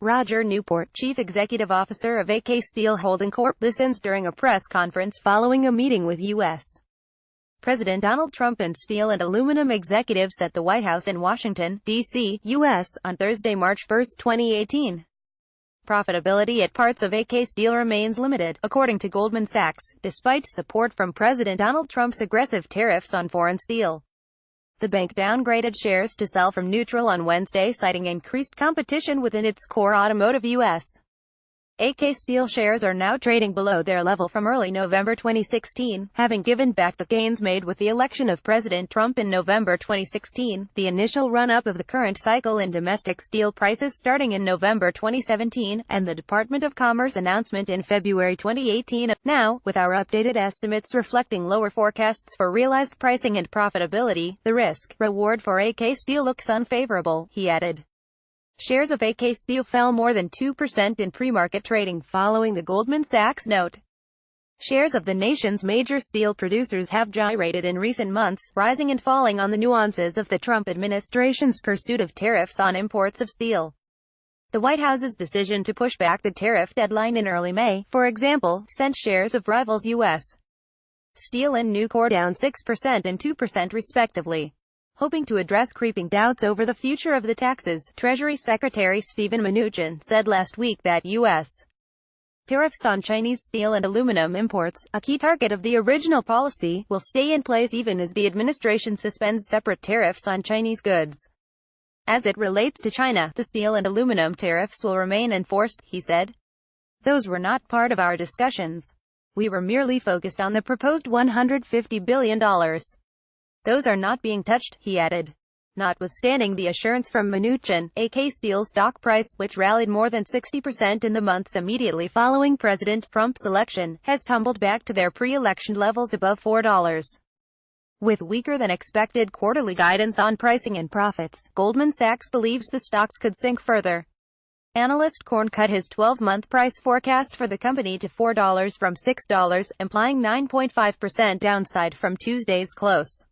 Roger Newport, chief executive officer of AK Steel Holding Corp., listens during a press conference following a meeting with U.S. President Donald Trump and steel and aluminum executives at the White House in Washington, D.C., U.S., on Thursday, March 1, 2018. Profitability at parts of AK Steel remains limited, according to Goldman Sachs, despite support from President Donald Trump's aggressive tariffs on foreign steel. The bank downgraded shares to sell from neutral on Wednesday, citing increased competition within its core automotive U.S. AK Steel shares are now trading below their level from early November 2016, having given back the gains made with the election of President Trump in November 2016, the initial run-up of the current cycle in domestic steel prices starting in November 2017, and the Department of Commerce announcement in February 2018. Now, with our updated estimates reflecting lower forecasts for realized pricing and profitability, the risk-reward for AK Steel looks unfavorable, he added. Shares of AK Steel fell more than 2% in pre-market trading following the Goldman Sachs note. Shares of the nation's major steel producers have gyrated in recent months, rising and falling on the nuances of the Trump administration's pursuit of tariffs on imports of steel. The White House's decision to push back the tariff deadline in early May, for example, sent shares of rivals U.S. Steel and Nucor down 6% and 2% respectively. Hoping to address creeping doubts over the future of the taxes, Treasury Secretary Steven Mnuchin said last week that U.S. tariffs on Chinese steel and aluminum imports, a key target of the original policy, will stay in place even as the administration suspends separate tariffs on Chinese goods. As it relates to China, the steel and aluminum tariffs will remain enforced, he said. Those were not part of our discussions. We were merely focused on the proposed $150 billion. Those are not being touched, he added. Notwithstanding the assurance from Mnuchin, AK Steel's stock price, which rallied more than 60% in the months immediately following President Trump's election, has tumbled back to their pre-election levels above $4. With weaker-than-expected quarterly guidance on pricing and profits, Goldman Sachs believes the stocks could sink further. Analyst Korn cut his 12-month price forecast for the company to $4 from $6, implying 9.5% downside from Tuesday's close.